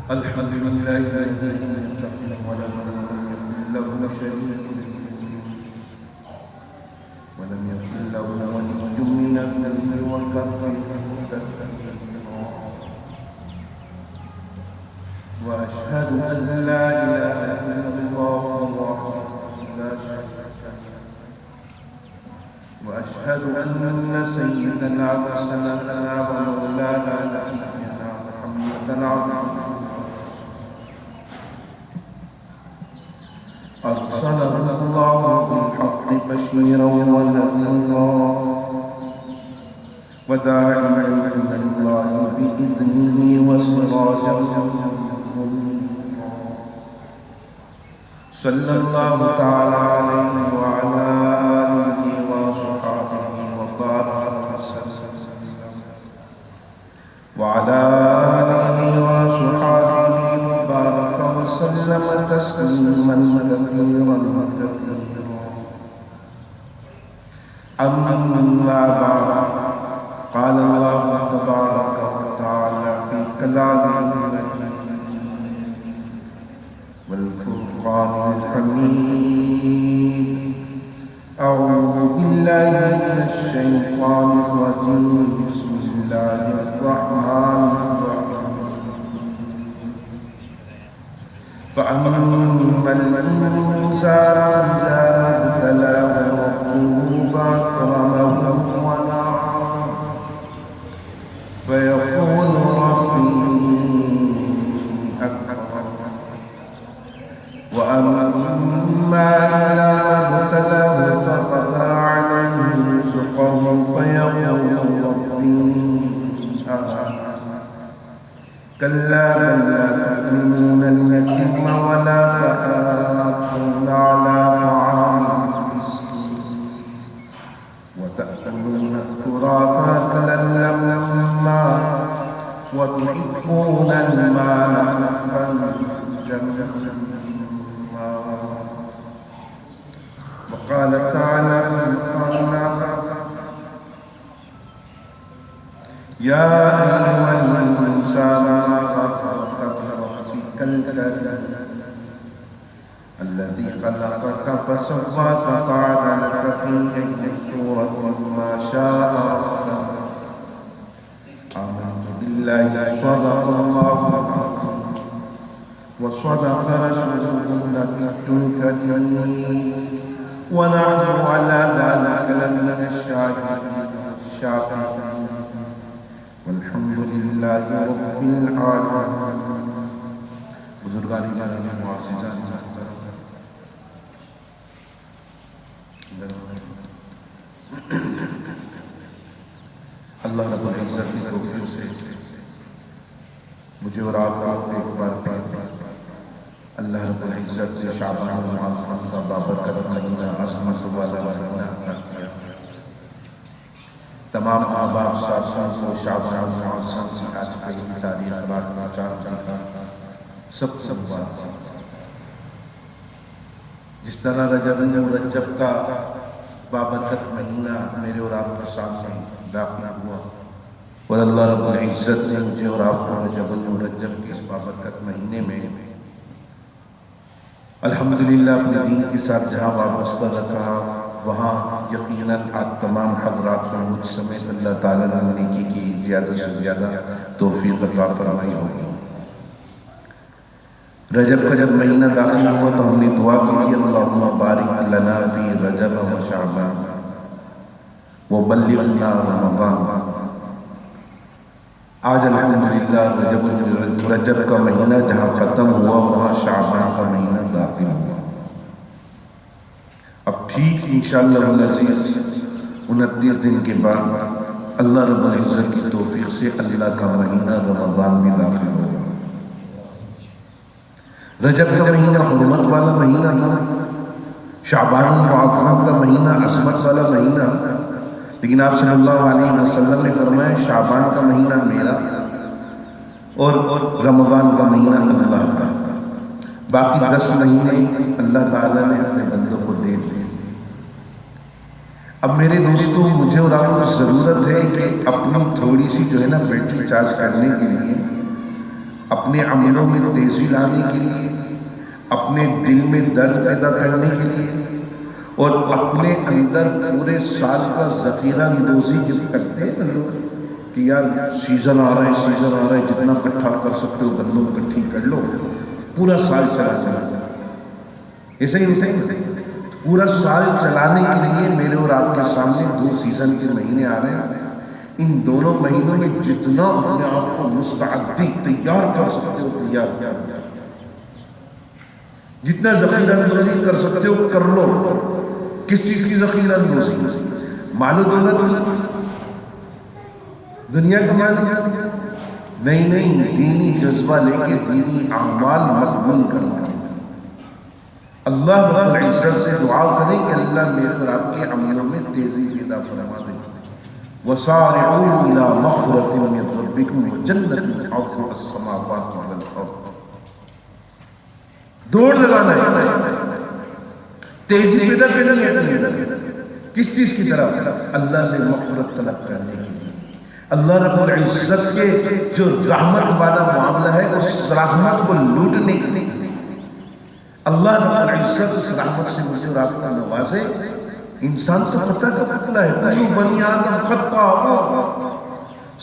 الحمد لله الذي لم يتخذ ولدا ولم يكن له شريك ولم يكن له ولي من الذل وكبره تكبيرا واشهد ان لا اله الا الله وحده لا شريك له واشهد ان سيدنا وسندنا ومولانا نبينا محمدا عبده أرسله الله بالحق بشيرا ونذيرا وداعيا إلى الله بإذنه وسراجا منيرا صلى الله تعالى عليه وعلى آله وصحبه وبارك وسلم وعلى آله وصحبه وبارك وسلم تسليما كثيرا كثيرا أما بعد قال الله تبارك وتعالى في كلامه المجيد والفرقان الحميد أعوذ بالله من الشيطان الرجيم بسم الله الرحمن الرحيم فأما الإنسان إذا ما ابتلاه ربه فأكرمه ونعمه فيقول ربي أكرمن وأما إذا ما ابتلاه فقدر عليه رزقه فيقول ربي أهانن كلا بل لا تكرمون اليتيم ولا تحاضون على طعام المسكين وتأكلون التراث أكلا لما وتحبون المال حبا جما وقال تعالى في القرآن يا أيها الإنسان ما غرك بربك الكريم الذي خلقك فسواك فعدلك في أي صورة ما شاء ركبك آمنت بالله صدق الله وصدق رسوله النبي الكريم ونحن على ذلك لمن الشاكرين والحمد لله رب العالمين. بزرگان معززان اللہ رب العزت کی توفیق سے مجھے اور آپ کو ایک بار پھر اللہ رب العزت سے شعبان المعظم کا بابرکت مہینہ عظمت والا مہینہ کر دیا. تمام احباب ساتھیوں کو شعبان المعظم کی آج پہلی تاریخ باتنا چاہتا سب بات جس طرح رجب مرجب کا بابرکت مہینہ میرے اور آپ کے سامنے داخل ہوا اور اللہ رب العزت نے مجھے اور آپ کو رجب المرجب کے اس بابرکت مہینے میں الحمدللہ اپنے دین کے ساتھ جہاں وابستہ رکھا وہاں یقیناً آپ تمام حضرات کو مجھ سمیت اللہ تعالیٰ نے نیکی کی زیادہ سے زیادہ توفیق عطا فرمائی ہوگی. رجب کا جب مہینہ داخل ہوا تو ہم نے دعا کی کہ اللہم بارک لنا فی رجب و شعبان وبلغنا رمضان. آج الحمدللہ رجب کا مہینہ جہاں ختم ہوا وہاں شعبان کا مہینہ داخل ہوا. اب ٹھیک انشاءاللہ العزیز 29 دن کے بعد اللہ رب العزت کی توفیق سے اللہ کا مہینہ رمضان میں داخل ہوا. رجب کا مہینہ حرمت والا مہینہ تھا، شعبان المعظم کا مہینہ عظمت والا مہینہ، لیکن آپ صلی اللہ علیہ وسلم نے فرمایا شعبان کا مہینہ میرا اور رمضان کا مہینہ اللہ کا، باقی 10 مہینے اللہ تعالیٰ نے اپنے بندوں کو دے دیے. اب میرے دوستوں مجھے اور آپ کو ضرورت ہے کہ اپنی تھوڑی سی جو ہے نا بیٹری چارج کرنے کے لیے اپنے عملوں میں تیزی لانے کے لیے، اپنے دل میں درد پیدا کرنے کے لیے، اور اپنے اندر پورے سال کا ذخیرہ اندوزی جب کرتے ہیں نا لوگ کہ یار سیزن آ رہا ہے، جتنا اکٹھا کر سکتے ہو گندم اکٹھی کر لو، پورا سال چلا ایسے ہی پورا سال چلانے کے لیے میرے اور آپ کے سامنے 2 سیزن کے مہینے آ رہے ہیں. ان دونوں مہینوں میں جتنا اپنے آپ کو مستعدی تیار کر سکتے ہو تیار، جتنا ذخیرہ اندوزی کر سکتے ہو کر لو. کس چیز کی ذخیرہ اندوزی؟ مال و دولت، دنیا کا مال نہیں، دینی جذبہ لے کے دینی اعمال مقبول کرنا. اللہ رب العزت سے دعا کریں کہ اللہ میرے اور آپ کے عملوں میں تیزی پیدا فرما دے. وَسَارِعُوا إِلَى مَغْفِرَةٍ مِّن رَّبِّكُمْ وَجَنَّةٍ عَرْضُهَا السَّمَاوَاتُ وَالْأَرْضُ. دوڑ لگانا ہے، تیزی پیدا کرنی ہے. کس چیز کی طرف؟ اللہ سے مغفرت طلب کرنے کی. اللہ رب العزت کے جو رحمت والا معاملہ ہے اس رحمت کو لوٹنے کے لیے اللہ رب العزت اس رحمت سے مجھے اور آپ کو نوازے. انسان تو خطا کا پتلا ہے، کلو بنی آدم خطا،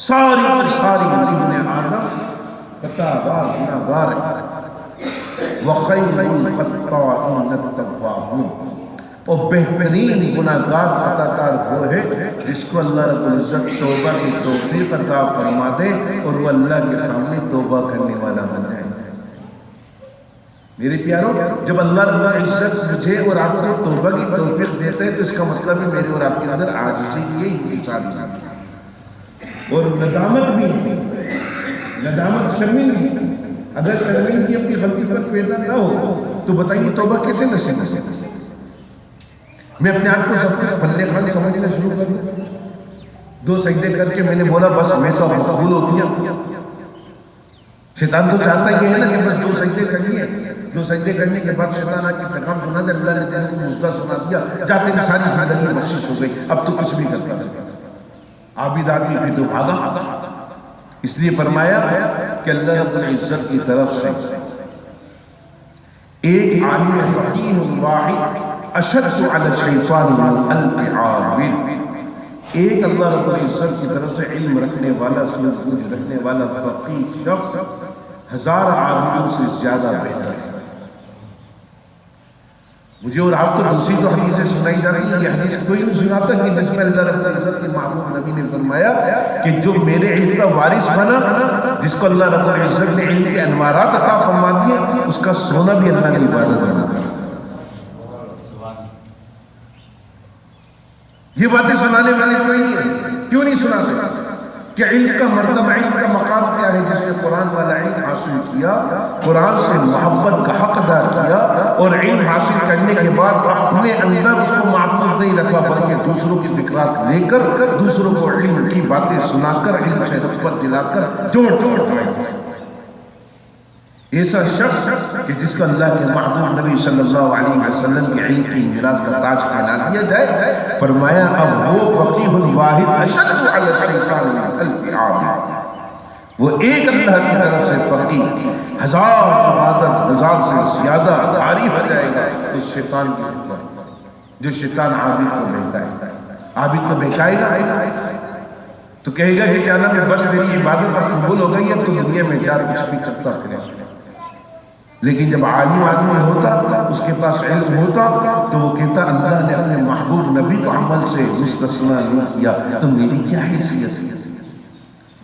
ساری ابن آدم خطا بار گناہگار ہے. وخیر الخطائین التوابون، اور بہترین گناہگار خطاکار وہ ہے جس کو اللہ رب العزت توبہ کی توفیق عطا فرما دے اور وہ اللہ کے سامنے توبہ کرنے والا بن جائے. میرے پیاروں، جب اللہ رب العزت مجھے اور آپ کو توبہ کی توفیق دیتے ہیں تو اس کا مطلب ہے میرے اور آپ کے اندر عاجزی کی انکساری ہے اور ندامت بھی ہے. ندامت شرمندگی، اگر شرمندگی اپنی غلطی پر پیدا نہ ہو تو بتائیے توبہ کیسے نصیب ہو؟ میں اپنے آپ کو سب کچھ بھلے خان سمجھنا شروع کر دوں، 2 سجدے کر کے میں نے بولا بس میں تو مقبول ہو گیا. شیطان تو چاہتا یہ ہے نا کہ بس 2 سجدے کرنی ہے. 2 سجدے کرنے کے بعد شیطان آ کے پیغام سنا دے، اللہ نے تیرے کو مجھا سنا دیا، جا تیری ساری زندگی بخشش ہو گئی، اب تو کچھ بھی کرتا ہے. عابد آدمی پھر تو بھاگا. اس لیے فرمایا کہ اللہ رب العزت کی طرف سے ایک عالم فقیہ واحد اشد علی الشیطان من 1000 عابد. ایک اللہ رب العزت کی طرف سے علم رکھنے والا، سوجھ رکھنے والا فقیہ شخص 1000 عابدوں سے زیادہ بہتر ہے. مجھے اور آپ کو دوسری تو حدیثیں سنائی جا رہی ہیں. یہ حدیث کوئی نہیں سناتا کہ جس میں اللہ رب العزت کے محبوب نبی نے فرمایا کہ جو میرے علم کا وارث بنا، جس کو اللہ رب العزت نے علم کے انوارات عطا فرما دیے، اس کا سونا بھی اللہ کی عبادت بنا. یہ باتیں سنانے والے کوئی نہیں ہے. کیوں نہیں سنا سکتا؟ کہ علم کا مرتبہ، علم کا مقام کیا ہے؟ جس نے قرآن والا علم حاصل کیا، قرآن سے محبت کا حق ادا کیا اور علم حاصل کرنے کے بعد اپنے اندر اس کو محفوظ نہیں رکھا بلکہ دوسروں کی فکرات لے کر دوسروں کو علم کی باتیں سنا کر علم سے رغبت دلا کر جوڑ کر ایسا شخص کہ جس کا اللہ کے محبوب نبی صلی اللہ علیہ وسلم کے علم کی میراث کا تاج پہنا دیا جائے. فرمایا اب وہ فقیہ واحد اشد علی الشیطان من 1000 عابد، وہ ایک اللہ کی طرف سے فقیہ 1000 عبادت 1000 سے زیادہ بھاری ہو جائے گا اس شیطان کے اوپر جو شیطان عابد کو بہکائے گا. عابد کو بہکائے گا تو کہے گا کہ کیا نام ہے، بس میری عبادت قبول ہو گئی، اب تو دنیا میں جا کچھ بھی کرتا کرے. لیکن جب عالم آدمی ہوتا، اس کے پاس علم ہوتا، تو وہ کہتا اللہ نے اپنے محبوب نبی کو عمل سے مستثنیٰ نہیں کیا، تو میری کیا حیثیت ہے؟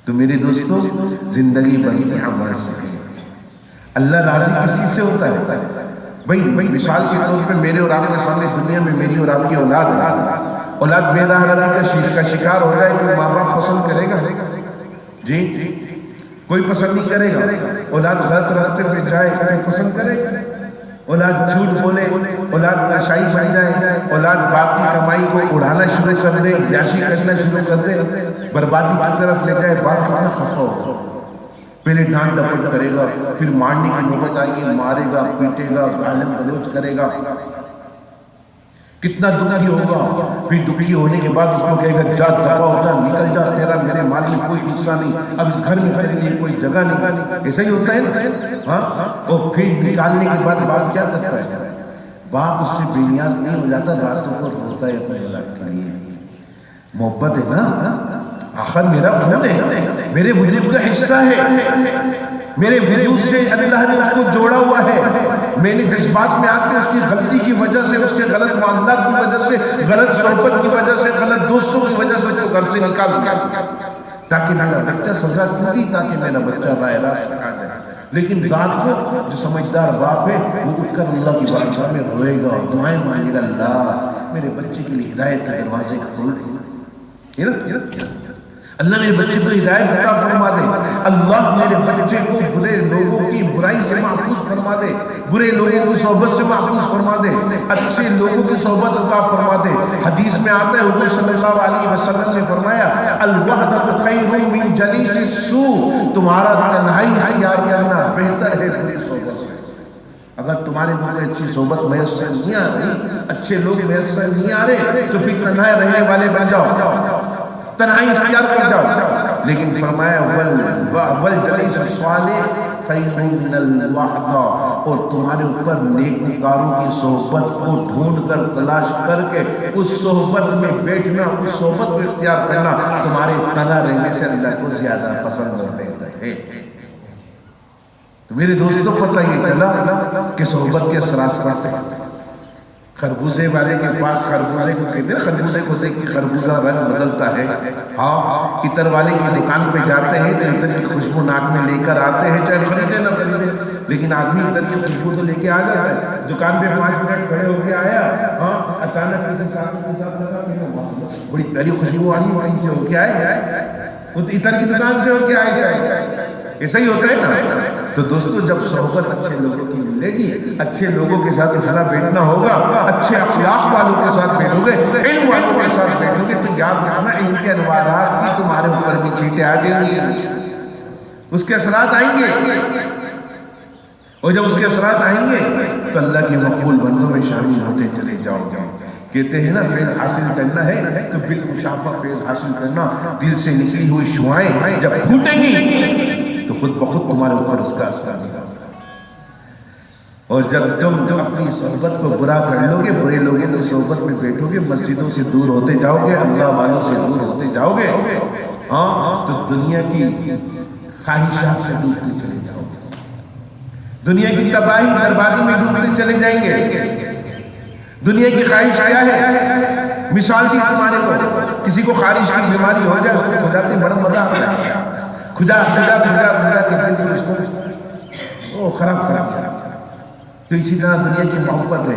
تو میرے دوستو، زندگی بنتی عمل سے. اللہ راضی کس چیز سے ہوتا ہے؟ بھائی مثال کے طور پہ میرے اور آپ کے سامنے دنیا میں میری اور آپ کی اولاد بے راہ کا شکار ہو جائے، کوئی ماں باپ پسند کرے گا؟ جی کوئی پسند نہیں کرے گا. اولاد غلط راستے پہ جائے کوئی پسند کرے گا؟ اولاد جھوٹ بولے، اولاد نشائی بن جائے، اولاد باپ کی کمائی کو اڑانا شروع کر دے، عیاشی کرنا شروع کر دے، بربادی کی طرف لے جائے، باپ کتنا خفا ہوگا. پہلے ڈانٹ ڈپٹ کرے گا، پھر مارنے کی نوبت آئے گی، مارے گا، پیٹے گا، گالیاں گلوچ کرے گا، کتنا دکھی ہوگا. پھر دکھی ہونے کے بعد اس کو کہے گا جا دفع ہو جا، نکل جا، تیرا میرے مال میں کوئی حصہ نہیں، اب اس گھر میں میرے لیے کوئی جگہ نہیں، ایسا ہی ہوتا ہے نا؟ ہاں، اور پھر نکالنے کے بعد باپ کیا کرتا ہے؟ باپ اس سے بے نیاز نہیں ہو جاتا، راتوں کو روتا ہے اپنے اولاد کے لیے. محبت ہے نا، آخر میرا خون ہے، میرے وجود کا حصہ ہے، میرے وجود سے اللہ نے اس کو جوڑا ہوا ہے. میں نے جذبات میں آ کے اس کی غلطی کی وجہ سے، اس سے غلط معاملات کی وجہ سے، غلط صحبت کی وجہ سے، غلط دوستوں کی وجہ سے اس کو گھر سے نکال دیا تاکہ میرا بچہ سزا دی، تاکہ میرا بچہ راہ راست آ جائے. لیکن رات کو جو سمجھدار باپ ہے وہ اٹھ کر اللہ کی بارگاہ میں روئے گا اور دعائیں مانگے گا، اللہ میرے بچے کے لیے ہدایت کا دروازے کھول دے. اللہ میرے بچے کو ہدایت عطا فرما دے، اللہ میرے بچے کو برے لوگوں کی برائی سے محفوظ فرما دے، برے لوگوں کی صحبت سے محفوظ فرما دے، اچھے لوگوں کی صحبت عطا فرما دے. حدیث میں آتا ہے حضور صلی اللہ علیہ وسلم نے فرمایا الوحدۃ خیر من جلیس السوء، تمہارا تنہائی اختیار کرنا بہتر ہے بری صحبت سے. اگر تمہارے مجھے اچھی صحبت میسر نہیں آ رہی، اچھے لوگ میسر نہیں آ رہے، تو پھر تنہائے رہنے والے بن جاؤ، تنہائی اختیار کر جاؤ. لیکن فرمایا والجلیس الصالح خیر من الوحدہ، اور تمہارے اوپر نیکوکاروں کی صحبت کو ڈھونڈ کر تلاش کر کے اس صحبت میں بیٹھنا، اس صحبت کو اختیار کرنا تمہارے تنہا رہنے سے اللہ کو زیادہ پسند اور بہتر ہے. تو میرے دوستوں پتہ یہ چلا کہ صحبت کے اثرات پڑتے ہیں. خربوزے والے کے پاس خربوزے کو کہتے ہیں، خربوزے کو دیکھ کے خربوزہ رنگ بدلتا ہے. ہاں، عطر والے کی دکان پہ جاتے ہیں تو عطر کی خوشبو ناک میں لے کر آتے ہیں، چاہے خریدے نہ خریدے، لیکن آدمی عطر کی خوشبو تو لے کے آ جاتا ہے. دکان پہ 5 منٹ کھڑے ہو کے آیا، ہاں، اچانک کسی ساتھی کے ساتھ لگا، بڑی پیاری خوشبو آ رہی ہے، وہیں سے ہو کے آئے، وہ عطر کی دکان سے ہو کے آئے جائے. ایسا ہی ہوتا ہے نا. تو دوستو جب صحبت اچھے لوگوں کی ملے گی، اچھے لوگوں کے ساتھ اٹھنا بیٹھنا ہوگا، اچھے اخلاق والوں کے ساتھ بیٹھو گے، علم والوں کے ساتھ بیٹھو گے، تو یاد رکھنا ان کے انوارات کی تمہارے اوپر بھی چھینٹیں آ جائیں گی، اس کے اثرات آئیں گے. اور جب اس کے اثرات آئیں گے تو اللہ کے مقبول بندوں میں شامل ہوتے چلے جاؤ. کہتے ہیں نا فیض حاصل کرنا ہے تو بالمشافہ فیض حاصل کرنا. دل سے نکلی ہوئی شعائیں جب پھوٹیں گی تو خود بخود تمہارے اوپر اس کا اثر آئے گا. اور جب تم اپنی صحبت کو برا کر لو گے، برے لوگوں کی صحبت میں بیٹھو گے، مسجدوں سے دور ہوتے جاؤ گے، اللہ والوں سے دور ہوتے جاؤ گے، ہاں، تو دنیا کی خواہشات سے ڈوبتے چلے جاؤ گے، دنیا کی تباہی بربادی میں ڈوبتے چلے جائیں گے. دنیا کی خواہش کیا ہے؟ مثال دی تمہارے کو، کسی کو خارش کی بیماری ہو جائے، اس کو کھجاتے بڑا مزہ آتا ہے، کھجا کے اس کو خراب. تو اسی طرح دنیا کی محبت ہے،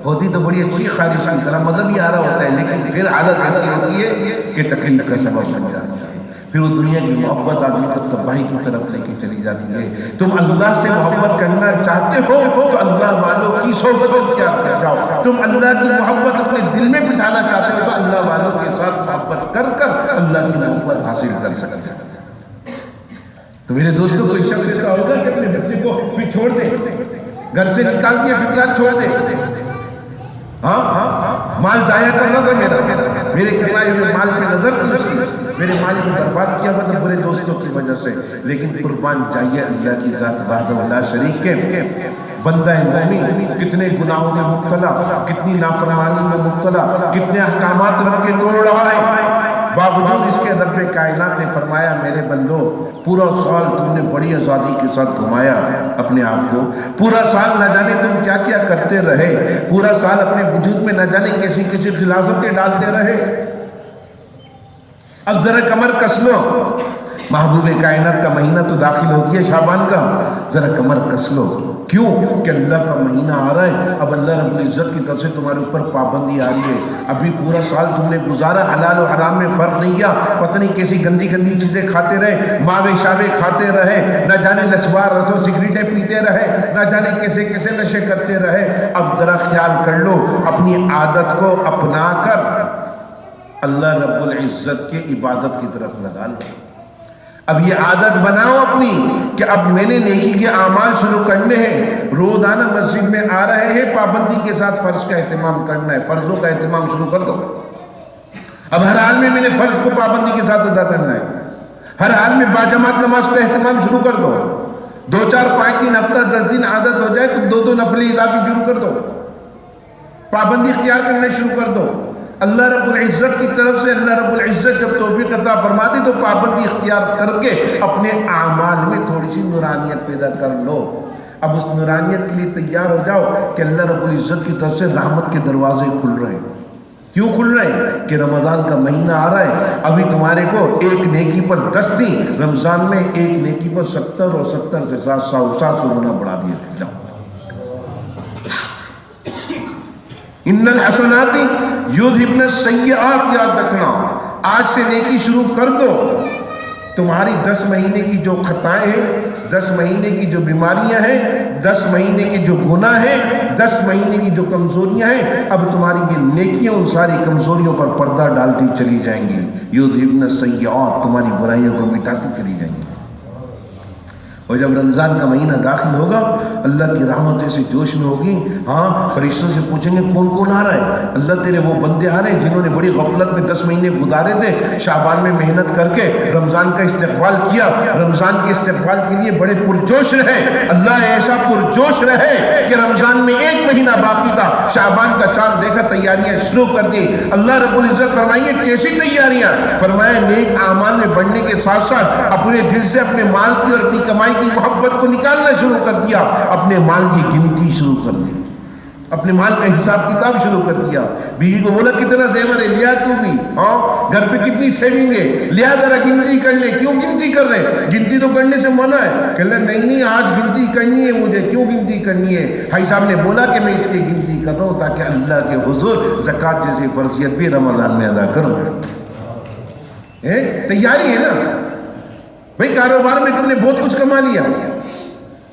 ہوتی تو بڑی اچھی خارش کی طرح، مزہ بھی آ رہا ہوتا ہے، لیکن پھر حالت ایسی ہوتی ہے کہ تکلیف کا سبب بن جاتی ہے. پھر وہ دنیا کی محبت آدمی کو تباہی کی طرف لے کے چلی جاتی ہے. تم اللہ سے محبت کرنا چاہتے ہو تو اللہ والوں کی صحبت اختیار کر جاؤ. تم اللہ کی محبت اپنے دل میں بٹھانا چاہتے ہو تو اللہ والوں کے ساتھ محبت کر کر اللہ کی محبت حاصل کر سکتے ہیں. تو میرے دوستوں کوئی شخص ایسا ہوگا کہ اپنے بچے کو پھر چھوڑ دے، گھر سے نکال کے فکرات چھوڑ دے. ہاں، مال ضائع کرنا تھا میرے کمائے ہوئے مال پہ نظر تھی اس کی، میرے مال کو برباد کیا مطلب برے دوستوں کی وجہ سے. لیکن قربان جائیے اللہ کی ذات وحدہ لا شریک کے بندہ مومن کتنے گناہوں میں مبتلا، کتنی نافرمانی میں مبتلا، کتنے احکامات رکھ کے توڑ رہا ہے، باوجود اس کے رب کائنات نے فرمایا میرے بندو پورا سال تم نے بڑی آزادی کے ساتھ گھمایا اپنے آپ کو، پورا سال نہ جانے تم کیا کیا کرتے رہے، پورا سال اپنے وجود میں نہ جانے کیسی کسی غلاظتیں ڈالتے رہے. اب ذرا کمر کس لو، محبوب کائنات کا مہینہ تو داخل ہو گیا شعبان کا، ذرا کمر کس لو. کیوں کہ اللہ کا مہینہ آ رہا ہے. اب اللہ رب العزت کی طرف سے تمہارے اوپر پابندی آ رہی ہے. ابھی پورا سال تم نے گزارا، حلال و حرام میں فرق نہیں کیا، پتہ نہیں کیسی گندی گندی چیزیں کھاتے رہے، ماوے شاوے کھاتے رہے، نہ جانے نسوار رسو سگریٹیں پیتے رہے، نہ جانے کیسے کیسے نشے کرتے رہے. اب ذرا خیال کر لو، اپنی عادت کو اپنا کر اللہ رب العزت کے عبادت کی طرف لگا لو. اب یہ عادت بناؤ اپنی کہ اب میں نے نیکی کے اعمال شروع کرنے ہیں، روزانہ مسجد میں آ رہے ہیں، پابندی کے ساتھ فرض کا اہتمام کرنا ہے، فرضوں کا اہتمام شروع کر دو. اب ہر حال میں نے فرض کو پابندی کے ساتھ ادا کرنا ہے، ہر حال میں باجماعت نماز کا اہتمام شروع کر دو. 2 4 5 دن ہفتہ 10 دن عادت ہو جائے تو 2 نفلی اضافی شروع کر دو. پابندی اختیار کرنا شروع کر دو. اللہ رب العزت کی طرف سے اللہ رب العزت جب توفیق عطا فرماتی تو پابندی اختیار کر کے اپنے اعمال میں تھوڑی سی نورانیت پیدا کر لو. اب اس نورانیت کے لیے تیار ہو جاؤ کہ اللہ رب العزت کی طرف سے رحمت کے دروازے کھل رہے ہیں. کیوں کھل رہے ہیں؟ کہ رمضان کا مہینہ آ رہا ہے. ابھی تمہارے کو ایک نیکی پر 10 تھی، رمضان میں ایک نیکی پر 70 اور 70 سے 700 گنا بڑھا دیا. جاؤ ان الحسنات یذہبن السیئات، یاد رکھنا آج سے نیکی شروع کر دو. تمہاری 10 مہینے کی جو خطائیں ہیں، 10 مہینے کی جو بیماریاں ہیں، 10 مہینے کے جو گناہ ہیں، 10 مہینے کی جو کمزوریاں ہیں، اب تمہاری یہ نیکیاں ان ساری کمزوریوں پر پردہ ڈالتی چلی جائیں گی. یذہبن السیئات، تمہاری برائیوں کو مٹاتی چلی جائیں گی. اور جب رمضان کا مہینہ داخل ہوگا اللہ کی رحمت ایسے جوش میں ہوگی. ہاں فرشتوں سے پوچھیں گے کون کون آ رہا ہے؟ اللہ تیرے وہ بندے آ رہے ہیں جنہوں نے بڑی غفلت میں 10 مہینے گزارے تھے، شعبان میں محنت کر کے رمضان کا استقبال کیا، رمضان کے استقبال کے لیے بڑے پرجوش رہے. اللہ ایسا پرجوش رہے کہ رمضان میں 1 مہینہ باقی تھا، شعبان کا چاند دیکھا تیاریاں شروع کر دی. اللہ رب العزت فرمائیے کیسی تیاریاں؟ فرمایا نیک اعمال میں بڑھنے کے ساتھ ساتھ اپنے دل سے اپنے مال کی اور اپنی کمائی کی محبت کو نکالنا شروع کر دیا. اپنے مال کی گنتی شروع کر دی، اپنے مال کا حساب کتاب شروع کر دیا. بیوی کو بولا کتنا زیور ہے لیا تو بھی، ہاں گھر پہ کتنی سیونگ ہے لیا ذرا گنتی کر لے. کیوں گنتی کر رہے؟ گنتی تو کرنے سے منع ہے. کہ نہیں آج گنتی کرنی ہے مجھے. کیوں گنتی کرنی ہے؟ بھائی صاحب نے بولا کہ میں اس لیے گنتی کر رہا ہوں تاکہ اللہ کے حضور زکوٰۃ جیسی فرضیت بھی رمضان میں ادا کروں. تیاری ہے نا بھائی. کاروبار میں تم نے بہت کچھ کما لیا،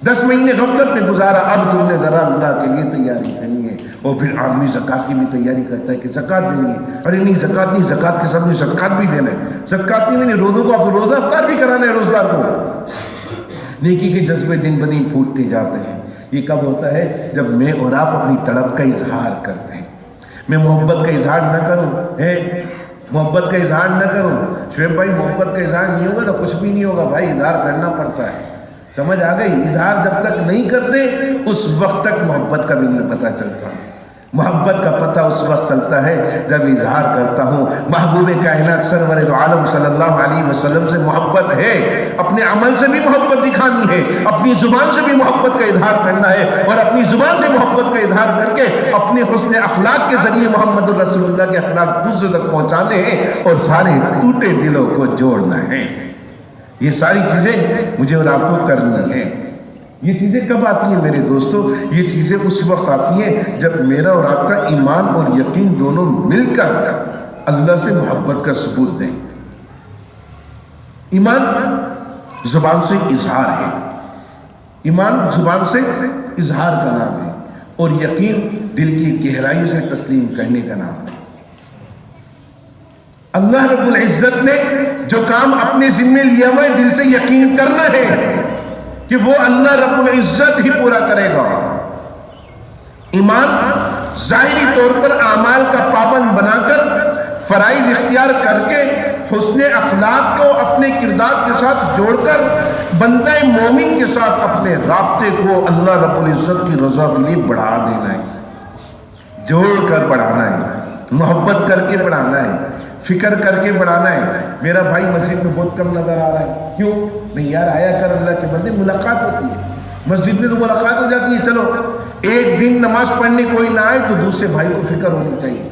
10 مہینے غفلت میں گزارا، اب تم نے ذرا اللہ کے لیے تیاری کرنی ہے. اور پھر آدمی زکوٰۃ کی بھی تیاری کرتا ہے کہ زکوٰۃ دیں گے. ارے نہیں زکوٰۃ نہیں، زکوٰۃ کے ساتھ میں صدقات بھی دینا ہے. صدقات نہیں، روزوں کو روزہ افطار بھی کرانا ہے روزدار کو. نیکی کے جذبے دن بدن پھوٹتے جاتے ہیں. یہ کب ہوتا ہے؟ جب میں اور آپ اپنی طلب کا اظہار کرتے ہیں. میں محبت کا اظہار نہ کروں، محبت کا اظہار نہ کروں. شعیب بھائی محبت کا اظہار نہیں ہوگا تو کچھ بھی نہیں ہوگا بھائی. اظہار کرنا پڑتا ہے. سمجھ آ گئی؟ اظہار جب تک نہیں کرتے اس وقت تک محبت کا بھی نہیں پتہ چلتا. محبت کا پتہ اس وقت چلتا ہے جب اظہار کرتا ہوں. محبوب کائنات سرور عالم صلی اللہ علیہ وسلم سے محبت ہے، اپنے عمل سے بھی محبت دکھانی ہے، اپنی زبان سے بھی محبت کا اظہار کرنا ہے، اور اپنی زبان سے محبت کا اظہار کر کے اپنے حسن اخلاق کے ذریعے محمد الرسول اللہ کے اخلاق دوسرے تک پہنچانے ہیں اور سارے ٹوٹے دلوں کو جوڑنا ہے. یہ ساری چیزیں مجھے اور آپ کو کرنی ہیں. یہ چیزیں کب آتی ہیں میرے دوستو؟ یہ چیزیں اس وقت آتی ہیں جب میرا اور آپ کا ایمان اور یقین دونوں مل کر اللہ سے محبت کا ثبوت دیں. ایمان زبان سے اظہار ہے، ایمان زبان سے اظہار کا نام ہے، اور یقین دل کی گہرائی سے تسلیم کرنے کا نام ہے. اللہ رب العزت نے جو کام اپنے ذمے لیا ہوا ہے دل سے یقین کرنا ہے کہ وہ اللہ رب العزت ہی پورا کرے گا. ایمان ظاہری طور پر اعمال کا پابند بنا کر فرائض اختیار کر کے حسن اخلاق کو اپنے کردار کے ساتھ جوڑ کر بندہ مومن کے ساتھ اپنے رابطے کو اللہ رب العزت کی رضا کے لیے بڑھا دینا ہے، جوڑ کر بڑھانا ہے، محبت کر کے بڑھانا ہے، فکر کر کے بڑھانا ہے. میرا بھائی مسجد میں بہت کم نظر آ رہا ہے، کیوں نہیں یار؟ آیا کر اللہ کے بندے، ملاقات ہوتی ہے مسجد میں تو ملاقات ہو جاتی ہے. چلو ایک دن نماز پڑھنے کوئی نہ آئے تو دوسرے بھائی کو فکر ہونی چاہیے.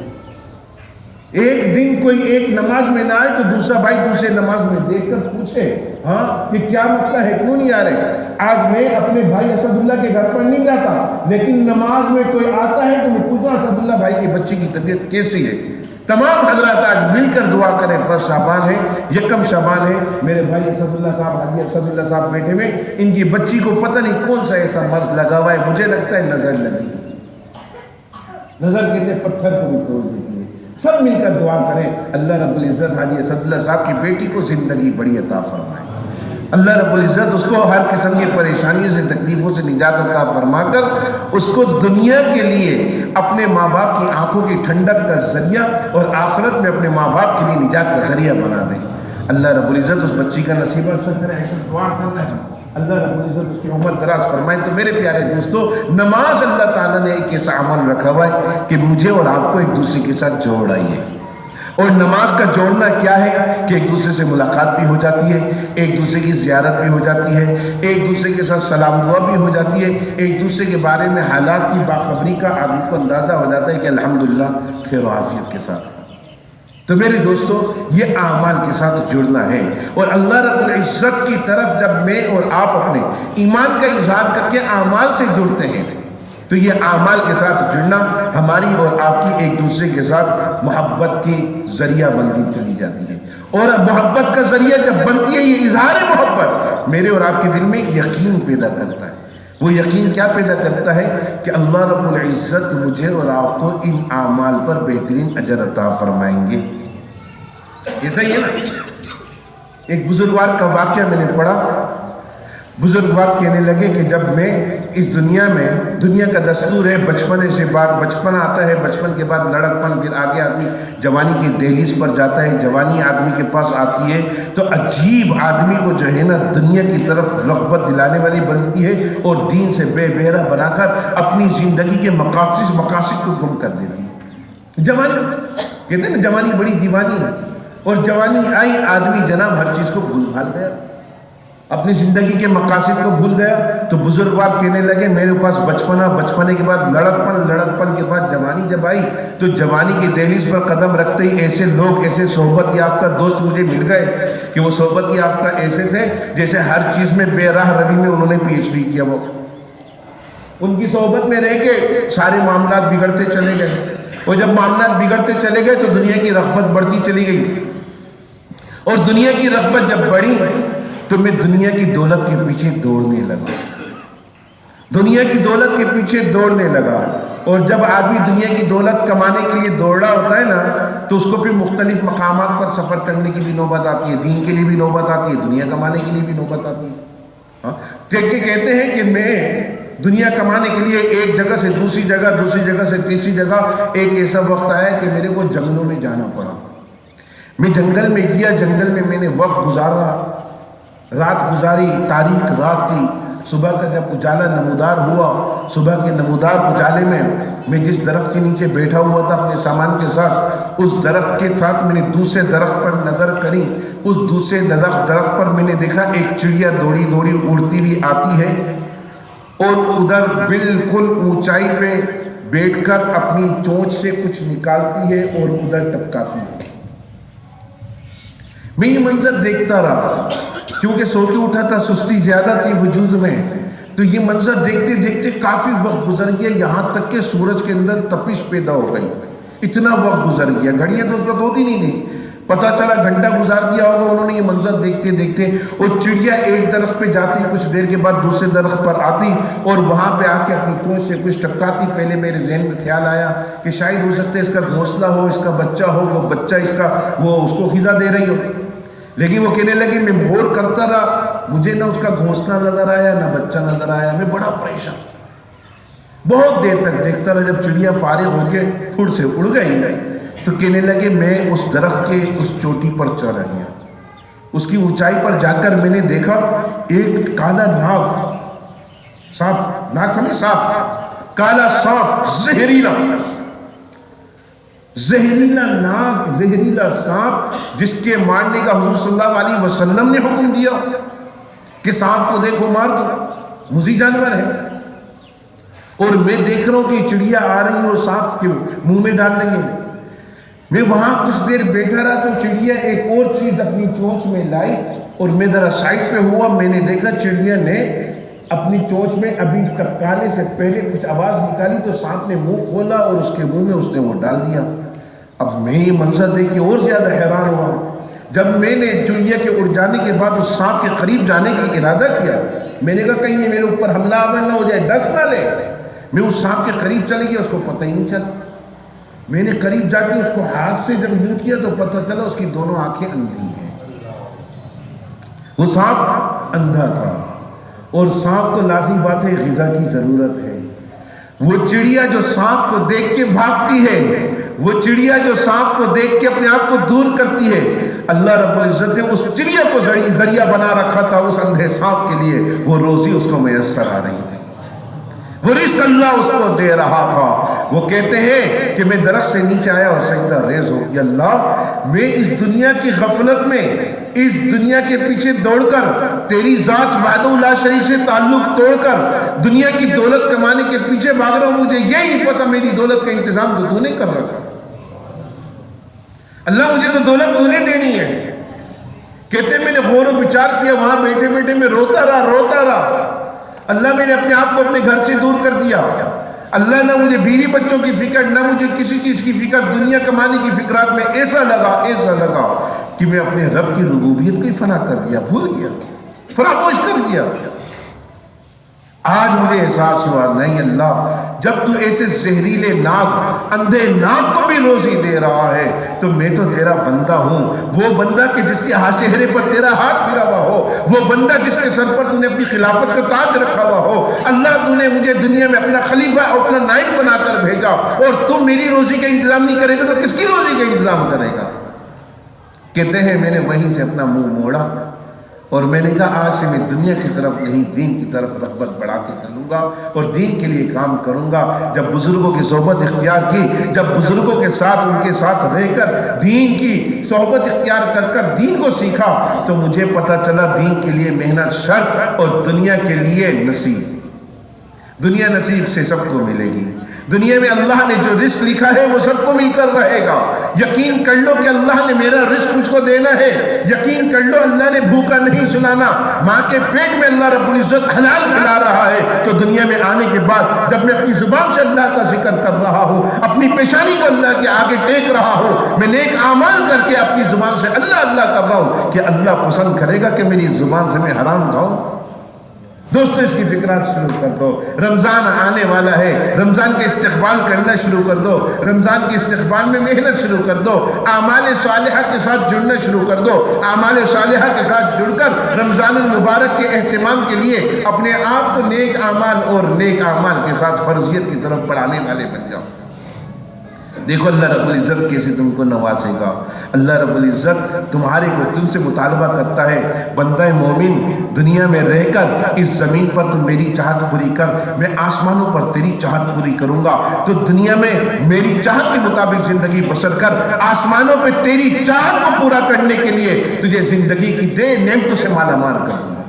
ایک دن کوئی ایک نماز میں نہ آئے تو دوسرا بھائی دوسرے نماز میں دیکھ کر پوچھے ہاں کہ کیا مسئلہ ہے، کیوں نہیں آ رہے. آج میں اپنے بھائی اسد اللہ کے گھر پر نہیں جاتا، لیکن نماز میں کوئی آتا ہے تو میں پوچھتا اسد اللہ بھائی کی بچی کی طبیعت کیسی ہے. تمام حضرات آج مل کر دعا کریں. فرسٹ شعبان ہے، یکم شعبان ہے، میرے بھائی اسد اللہ صاحب، حاجی اسد اللہ صاحب بیٹھے ہوئے، ان کی بچی کو پتہ نہیں کون سا ایسا مرض لگا ہوا ہے، مجھے لگتا ہے نظر لگی. نظر کہتے پتھر کو بھی توڑ دیتی ہے. سب مل کر دعا کریں اللہ رب العزت حاجی اسد اللہ صاحب کی بیٹی کو زندگی بڑی عطا فرمائے. اللہ رب العزت اس کو ہر قسم کی پریشانیوں سے، تکلیفوں سے نجات عطا فرما کر اس کو دنیا کے لیے اپنے ماں باپ کی آنکھوں کی ٹھنڈک کا ذریعہ اور آخرت میں اپنے ماں باپ کے لیے نجات کا ذریعہ بنا دیں. اللہ رب العزت اس بچی کا نصیب اچھا کرے. ایسا دعا کرنا ہے اللہ رب العزت اس کی عمر دراز فرمائے. تو میرے پیارے دوستو, نماز اللہ تعالیٰ نے ایک ایسا عمل رکھا ہوا ہے کہ مجھے اور آپ کو ایک دوسرے کے ساتھ جوڑ آئی ہے. اور نماز کا جوڑنا کیا ہے کہ ایک دوسرے سے ملاقات بھی ہو جاتی ہے, ایک دوسرے کی زیارت بھی ہو جاتی ہے, ایک دوسرے کے ساتھ سلام دعا بھی ہو جاتی ہے, ایک دوسرے کے بارے میں حالات کی باخبری کا آدمی کو اندازہ ہو جاتا ہے کہ الحمدللہ خیر و عافیت کے ساتھ. تو میرے دوستو, یہ اعمال کے ساتھ جڑنا ہے. اور اللہ رب العزت کی طرف جب میں اور آپ اپنے ایمان کا اظہار کر کے اعمال سے جڑتے ہیں تو یہ اعمال کے ساتھ جڑنا ہماری اور آپ کی ایک دوسرے کے ساتھ محبت کی ذریعہ بنتی چلی جاتی ہے. اور محبت کا ذریعہ جب بنتی ہے, یہ اظہار محبت میرے اور آپ کے دل میں یقین پیدا کرتا ہے. وہ یقین کیا پیدا کرتا ہے کہ اللہ رب العزت مجھے اور آپ کو ان اعمال پر بہترین اجر عطا فرمائیں گے. یہ صحیح ہے نا. ایک بزرگوار کا واقعہ میں نے پڑھا. بزرگوار کہنے لگے کہ جب میں اس دنیا میں, دنیا کا دستور ہے بچپنے سے بعد بچپن آتا ہے, بچپن کے بعد لڑکپن, پھر آگے آدمی جوانی کی دہلیز پر جاتا ہے, جوانی آدمی کے پاس آتی ہے تو عجیب آدمی کو جو ہے نا دنیا کی طرف رغبت دلانے والی بنتی ہے اور دین سے بے بہرا بنا کر اپنی زندگی کے مقاصد کو گم کر دیتی ہے. جوانی کہتے ہیں نا جوانی بڑی دیوانی ہے, اور جوانی آئی آدمی جناب ہر چیز کو بھول بھال گیا, اپنی زندگی کے مقاصد کو بھول گیا. تو بزرگوار کہنے لگے میرے پاس بچپنے کے بعد لڑکپن کے بعد جوانی جب آئی تو جوانی کی دہلیز پر قدم رکھتے ہی ایسے لوگ, ایسے صحبت یافتہ دوست مجھے مل گئے کہ وہ صحبت یافتہ ایسے تھے جیسے ہر چیز میں بے راہ روی میں انہوں نے PhD کیا. وہ ان کی صحبت میں رہ کے سارے معاملات بگڑتے چلے گئے, اور جب معاملات بگڑتے چلے گئے تو دنیا کی رغبت بڑھتی چلی گئی, اور دنیا کی رغبت جب بڑھی تو میں دنیا کی دولت کے پیچھے دوڑنے لگا, دنیا کی دولت کے پیچھے دوڑنے لگا. اور جب آدمی دنیا کی دولت کمانے کے لیے دوڑ رہا ہوتا ہے نا تو اس کو پھر مختلف مقامات پر سفر کرنے کی بھی نوبت آتی ہے, دین کے لیے بھی نوبت آتی ہے, دنیا کمانے کے لیے بھی نوبت آتی ہے. کہتے ہیں کہ میں دنیا کمانے کے لیے ایک جگہ سے دوسری جگہ, دوسری جگہ سے تیسری جگہ, ایک ایسا وقت آیا کہ میرے کو جنگلوں میں جانا پڑا. میں جنگل میں گیا, جنگل میں نے وقت گزارا, رات گزاری, تاریک رات تھی. صبح کا جب اجالا نمودار ہوا, صبح کے نمودار اجالے میں جس درخت کے نیچے بیٹھا ہوا تھا اپنے سامان کے ساتھ, اس درخت کے ساتھ میں نے دوسرے درخت پر نظر کری. اس دوسرے درخت پر میں نے دیکھا ایک چڑیا دوڑی اڑتی ہوئی آتی ہے, اور ادھر بالکل اونچائی پہ بیٹھ کر اپنی چونچ سے کچھ نکالتی ہے اور ادھر ٹپکاتی ہے. میں یہ منظر دیکھتا رہا, کیونکہ سو کے اٹھا تھا, سستی زیادہ تھی وجود میں. تو یہ منظر دیکھتے دیکھتے کافی وقت گزر گیا, یہاں تک کہ سورج کے اندر تپش پیدا ہو گئی. اتنا وقت گزر گیا, گھڑیاں تو اس وقت ہوتی نہیں تھی, پتہ چلا گھنٹہ گزار دیا ہوگا انہوں نے یہ منظر دیکھتے دیکھتے. اور چڑیا ایک درخت پہ جاتی, کچھ دیر کے بعد دوسرے درخت پر آتی اور وہاں پہ آ کے اپنی چونچ سے کچھ ٹپکاتی. پہلے میرے ذہن میں خیال آیا کہ شاید ہو سکتا ہے اس کا گھونسلہ ہو, اس کا بچہ ہو, وہ بچہ اس کو غذا دے رہی ہو. لیکن وہ کہنے لگی میں غور کرتا رہا, مجھے نہ اس کا گھونسلہ نظر آیا نہ بچہ نظر آیا. میں بڑا پریشان, بہت دیر تک دیکھتا رہا. جب چڑیا فارغ ہو کے پھر سے اڑ گئی تو کہنے لگے میں اس درخت کے اس چوٹی پر چڑھ گیا. اس کی اونچائی پر جا کر میں نے دیکھا ایک کالا ناگ سمجھ, سانپ, کالا سانپ, زہریلا ناگ, زہریلا سانپ, جس کے مارنے کا حضور صلی اللہ علیہ وسلم نے حکم دیا کہ سانپ کو دیکھو مار دو, مزی جانور ہے. اور میں دیکھ رہا ہوں کہ چڑیا آ رہی ہے اور سانپ کے منہ میں ڈال رہی ہے. میں وہاں کچھ دیر بیٹھا رہا تو چڑیا ایک اور چیز اپنی چونچ میں لائی اور میں ذرا سائڈ پہ ہوا. میں نے دیکھا چڑیا نے اپنی چونچ میں ابھی ٹپکانے سے پہلے کچھ آواز نکالی تو سانپ نے منہ کھولا اور اس کے منہ میں اس نے وہ ڈال دیا. اب میں یہ منظر دیکھ کے اور زیادہ حیران ہوا. جب میں نے چڑیا کے اڑ جانے کے بعد اس سانپ کے قریب جانے کی ارادہ کیا, میں نے کہا کہیں یہ میرے اوپر حملہ آور نہ ہو جائے, ڈس نہ لے. میں اس سانپ کے قریب چلے گیا, اس کو پتہ ہی نہیں چلا. میں نے قریب جا کے اس کو ہاتھ سے جب یوں کیا تو پتہ چلا اس کی دونوں آنکھیں اندھی ہیں. وہ سانپ اندھا تھا اور سانپ کو لازمی بات ہے غذا کی ضرورت ہے. وہ چڑیا جو سانپ کو دیکھ کے بھاگتی ہے, وہ چڑیا جو سانپ کو دیکھ کے اپنے آپ کو دور کرتی ہے, اللہ رب العزت نے اس چڑیا کو ذریعہ بنا رکھا تھا اس اندھے سانپ کے لیے، وہ روزی اس کو میسر آ رہی تھی، وہ رزق اللہ اس کو دے رہا تھا۔ وہ کہتے ہیں کہ میں درخت سے نیچے آیا اور سجدہ ریز ہو گیا، اللہ میں اس دنیا کی غفلت میں، اس دنیا کے پیچھے دوڑ کر، تیری ذات وحدہ لا شریک سے تعلق توڑ کر دنیا کی دولت کمانے کے پیچھے بھاگ رہا ہوں، مجھے یہ نہیں پتا میری دولت کا انتظام تو نے کر رکھا، اللہ مجھے تو دولت تو نے دینی ہے۔ کہتے میں نے غور و بچار کیا، وہاں بیٹھے بیٹھے میں روتا رہا، اللہ میں نے اپنے آپ کو اپنے گھر سے دور کر دیا، اللہ نہ مجھے بیوی بچوں کی فکر، نہ مجھے کسی چیز کی فکر، دنیا کمانے کی فکرات میں ایسا لگا کہ میں اپنے رب کی ربوبیت کو ہی فنا کر دیا، بھول گیا، فراموش کر دیا۔ آج مجھے احساس ہوا نہیں اللہ، جب تو ایسے زہریلے ناگ، اندھے ناگ کو بھی روزی دے رہا ہے تو میں تو تیرا بندہ ہوں، وہ بندہ کہ جس کے چہرے پر تیرا ہاتھ پھرا ہوا ہو، وہ بندہ جس کے سر پر تو نے اپنی خلافت کا تاج رکھا ہوا ہو۔ اللہ تو نے مجھے دنیا میں اپنا خلیفہ اور اپنا نائب بنا کر بھیجا، اور تم میری روزی کا انتظام نہیں کرے گا تو کس کی روزی کا انتظام کرے گا؟ کہتے ہیں میں نے وہیں سے اپنا منہ موڑا اور میں نے کہا آج سے میں دنیا کی طرف نہیں دین کی طرف رغبت بڑھا کے چلوں گا اور دین کے لیے کام کروں گا۔ جب بزرگوں کی صحبت اختیار کی، جب بزرگوں کے ساتھ ان کے ساتھ رہ کر دین کی صحبت اختیار کر دین کو سیکھا تو مجھے پتا چلا دین کے لیے محنت شرط اور دنیا کے لیے نصیب۔ دنیا نصیب سے سب کو ملے گی، دنیا میں اللہ نے جو رزق لکھا ہے وہ سب کو مل کر رہے گا۔ یقین کر لو کہ اللہ نے میرا رزق مجھ کو دینا ہے، یقین کر لو اللہ نے بھوکا نہیں سلانا، ماں کے پیٹ میں اللہ رب العزت حلال کھلا رہا ہے۔ تو دنیا میں آنے کے بعد جب میں اپنی زبان سے اللہ کا ذکر کر رہا ہوں، اپنی پیشانی کو اللہ کے آگے ٹیک رہا ہوں، میں نیک اعمال کر کے اپنی زبان سے اللہ کر رہا ہوں، کہ اللہ پسند کرے گا کہ میری زبان سے میں حرام کھاؤں؟ دوستو اس کی فکرات شروع کر دو، رمضان آنے والا ہے، رمضان کے استقبال کرنا شروع کر دو، رمضان کے استقبال میں محنت شروع کر دو، اعمال صالحہ کے ساتھ جڑنا شروع کر دو، اعمال صالحہ کے ساتھ جڑ کر رمضان المبارک کے اہتمام کے لیے اپنے آپ کو نیک اعمال اور نیک اعمال کے ساتھ فرضیت کی طرف بڑھانے والے بن جاؤ۔ دیکھو اللہ رب العزت کیسے تم کو نوازے گا۔ اللہ رب العزت تمہارے کو تم سے مطالبہ کرتا ہے، بندہ مومن دنیا میں رہ کر اس زمین پر تم میری چاہت پوری کر، میں آسمانوں پر تیری چاہت پوری کروں گا۔ تو دنیا میں میری چاہت کے مطابق زندگی بسر کر، آسمانوں پہ تیری چاہت کو پورا کرنے کے لیے تجھے زندگی کی دے نعمتوں سے مالا مال کر دوں گا۔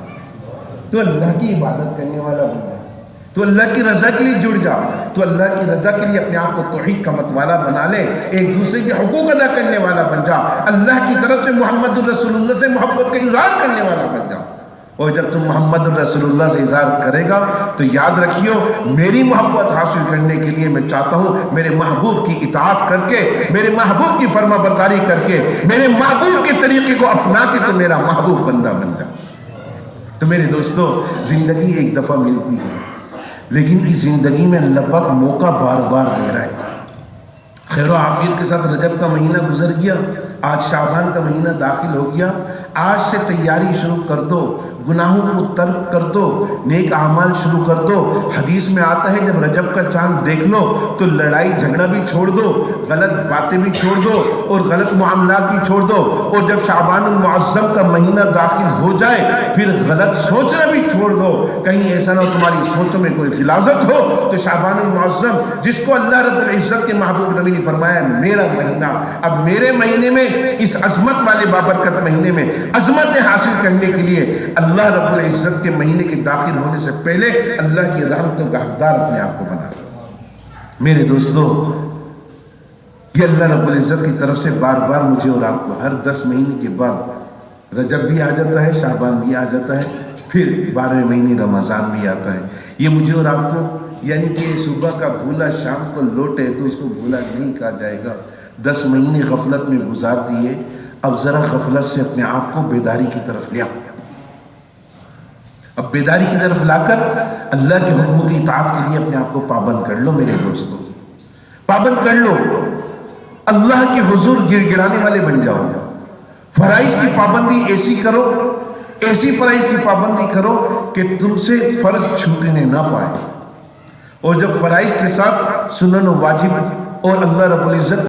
تو اللہ کی عبادت کرنے والا بندہ، تو اللہ کی رضا کے لیے جڑ جا، تو اللہ کی رضا کے لیے اپنے آپ کو توحید کا متوالا بنا لے، ایک دوسرے کے حقوق ادا کرنے والا بن جا، اللہ کی طرف سے محمد الرسول اللہ سے محبت کا اظہار کرنے والا بن جا۔ اور جب تم محمد الرسول اللہ سے اظہار کرے گا تو یاد رکھیو میری محبت حاصل کرنے کے لیے میں چاہتا ہوں میرے محبوب کی اطاعت کر کے، میرے محبوب کی فرما برداری کر کے، میرے محبوب کے طریقے کو اپنا کے تو میرا محبوب بندہ بن جا۔ تو میرے دوستو زندگی ایک دفعہ ملتی ہے، لیکن اس زندگی میں اللہ پاک موقع بار بار دے رہا ہے۔ خیر و عافیت کے ساتھ رجب کا مہینہ گزر گیا، آج شعبان کا مہینہ داخل ہو گیا، آج سے تیاری شروع کر دو، گناہوں کو ترک کر دو، نیک اعمال شروع کر دو۔ حدیث میں آتا ہے جب رجب کا چاند دیکھ لو تو لڑائی جھگڑا بھی چھوڑ دو، غلط باتیں بھی چھوڑ دو اور غلط معاملات بھی چھوڑ دو، اور جب شعبان المعظم کا مہینہ داخل ہو جائے پھر غلط سوچنا بھی چھوڑ دو، کہیں ایسا نہ ہو تمہاری سوچوں میں کوئی غلاظت ہو۔ تو شعبان المعظم جس کو اللہ رب العزت کے محبوب نبی نے فرمایا میرا مہینہ، اب میرے مہینے میں اس عظمت والے بابرکت مہینے میں عظمتیں حاصل کرنے کے لیے اللہ رب العزت کے مہینے کے داخل ہونے سے پہلے اللہ کی رحمتوں کا حقدار اپنے آپ کو بنا دو۔ میرے دوستو یہ اللہ رب العزت کی طرف سے بار بار مجھے اور آپ کو ہر 10 مہینے کے بعد رجب بھی آ جاتا ہے، شعبان بھی آ جاتا ہے، پھر 12ویں مہینے رمضان بھی آتا ہے۔ یہ مجھے اور آپ کو یعنی کہ صبح کا بھولا شام کو لوٹے تو اس کو بھولا نہیں کہا جائے گا۔ 10 مہینے غفلت میں گزار دیے، اب ذرا غفلت سے اپنے آپ کو بیداری کی طرف لیا، اب بیداری کی طرف لا کر اللہ کے حکموں کی اطاعت کے لیے اپنے آپ کو پابند کر لو۔ میرے دوستو پابند کر لو، اللہ کے حضور گر گرانے والے بن جاؤ۔ فرائض کی پابندی ایسی کرو، ایسی فرائض کی پابندی کرو کہ تم سے فرض چھوٹنے نہ پائے، اور جب فرائض کے ساتھ سنن و واجب اور اللہ رب العزت